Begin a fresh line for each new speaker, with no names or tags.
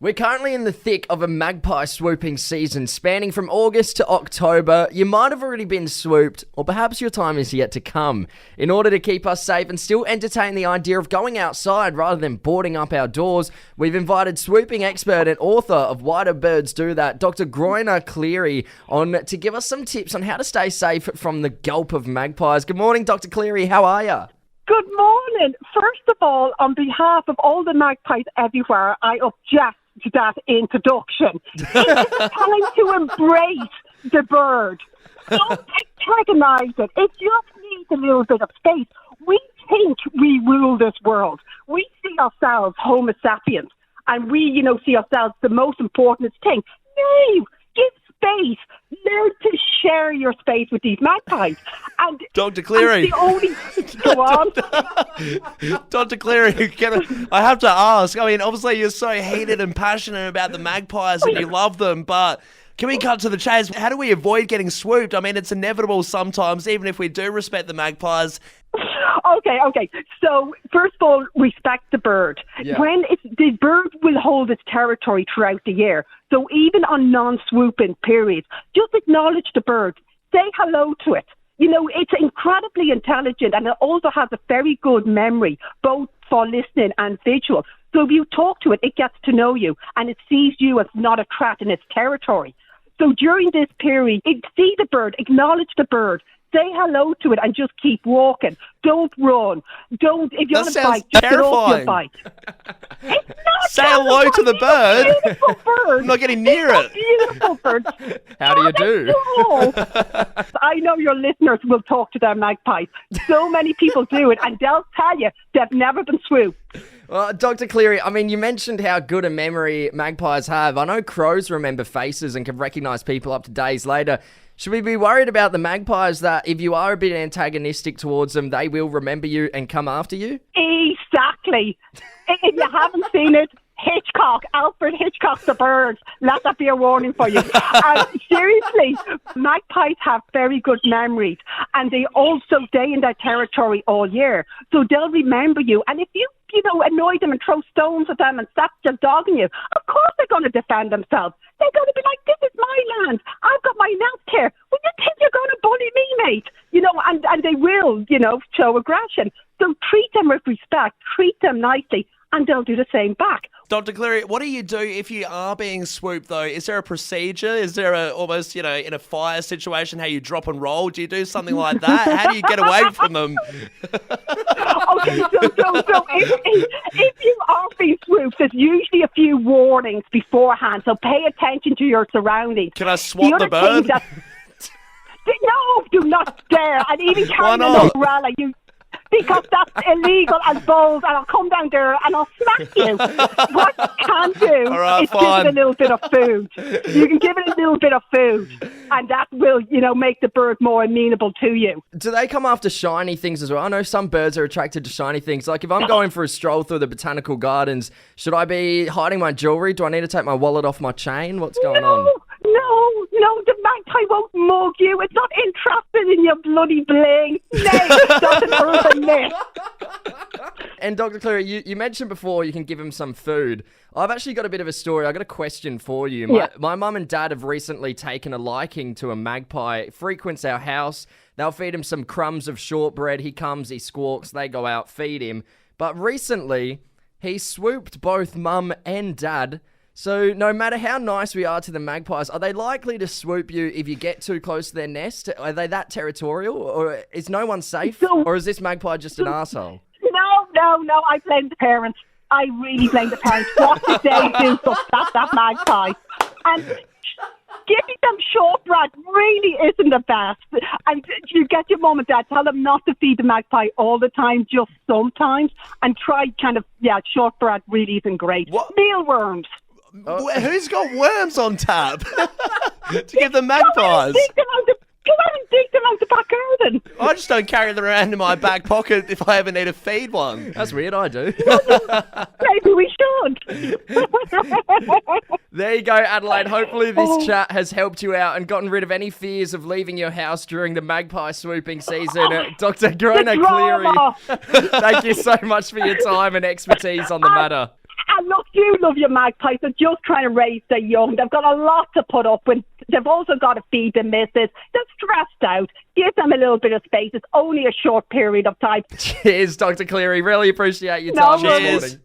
We're currently in the thick of a magpie swooping season spanning from August to October. You might have already been swooped, or perhaps your time is yet to come. In order to keep us safe and still entertain the idea of going outside rather than boarding up our doors, we've invited swooping expert and author of Why Do Birds Do That, Dr. Grainne Cleary, on to give us some tips on how to stay safe from the gulp of magpies. Good morning, Dr. Cleary. How are you?
Good morning. First of all, on behalf of all the magpies everywhere, I object to that introduction. It's time to embrace the bird. Don't antagonize it. It just needs a little bit of space. We think we rule this world. We see ourselves Homo sapiens, and we, see ourselves the most important thing. No, give space. Learn to share your space with these magpies. And
Dr. Cleary.
Go on.
Dr. Cleary, I have to ask. I mean, obviously you're so heated and passionate about the magpies and you love them, but can we cut to the chase? How do we avoid getting swooped? I mean, it's inevitable sometimes, even if we do respect the magpies.
Okay. So, first of all, respect the bird.
Yeah.
The bird will hold its territory throughout the year. So even on non-swooping periods, just acknowledge the bird. Say hello to it. It's incredibly intelligent, and it also has a very good memory, both for listening and visual. So if you talk to it, it gets to know you, and it sees you as not a threat in its territory. So during this period, see the bird, acknowledge the bird, say hello to it, and just keep walking. Don't run. If you're on a bike, just get off your bike. It's not
say hello to the bird.
It's a beautiful bird.
I'm not getting near it.
Beautiful bird.
How do you do?
I know your listeners will talk to their magpies. So many people do it, and they'll tell you they've never been swooped.
Well, Dr. Cleary, I mean, you mentioned how good a memory magpies have. I know crows remember faces and can recognise people up to days later. Should we be worried about the magpies that if you are a bit antagonistic towards them, they will remember you and come after you?
Exactly. If you haven't seen it, Alfred Hitchcock's The Birds. Let that be a warning for you. Seriously, magpies have very good memories, and they also stay in their territory all year. So they'll remember you. And if you annoy them and throw stones at them and stop their dogging you, of course they're going to defend themselves. They're going to be like, this is my land. I've got my nest here. Well, you think you're going to bully me, mate? And they will, show aggression. So treat them with respect, treat them nicely, and they'll do the same back.
Dr. Cleary, what do you do if you are being swooped, though? Is there a procedure? Is there almost, in a fire situation, how you drop and roll? Do you do something like that? How do you get away from them?
Okay, so if you are being swooped, there's usually a few warnings beforehand, so pay attention to your surroundings.
Can I swat the bird?
No, do not dare. And even carry an umbrella, because that's illegal and bold, and I'll come down there and I'll smack you. What you can do is give it a little bit of food. You can give it a little bit of food, and that will, make the bird more amenable to you.
Do they come after shiny things as well? I know some birds are attracted to shiny things. Like if I'm going for a stroll through the botanical gardens, should I be hiding my jewellery? Do I need to take my wallet off my chain? What's going on?
No, the magpie won't mug you. It's not interested in your bloody bling. No, that's an urban myth.
And Dr. Cleary, you mentioned before you can give him some food. I've actually got a bit of a story. I've got a question for you. My mum and dad have recently taken a liking to a magpie. It frequents our house. They'll feed him some crumbs of shortbread. He comes, he squawks, they go out, feed him. But recently, he swooped both mum and dad. So no matter how nice we are to the magpies, are they likely to swoop you if you get too close to their nest? Are they that territorial? Or is no one safe? Or is this magpie just an arsehole?
No, I blame the parents. I really blame the parents. What did they do to stop that magpie? And giving them shortbread really isn't the best. And you get your mum and dad, tell them not to feed the magpie all the time, just sometimes. And try shortbread really isn't great.
What?
Mealworms.
Who's got worms on tap to give the magpies?
Go out and dig them out the back garden.
I just don't carry them around in my back pocket if I ever need to feed one.
That's weird, I do.
Maybe we should.
There you go, Adelaide. Hopefully this chat has helped you out and gotten rid of any fears of leaving your house during the magpie swooping season. Dr. Grainne Cleary, thank you so much for your time and expertise on the matter.
look, you love your magpies. They're just trying to raise their young. They've got a lot to put up with. They've also got to feed the missus. They're stressed out. Give them a little bit of space. It's only a short period of time.
Cheers, Dr. Cleary. Really appreciate your
No
time this
worries.
morning.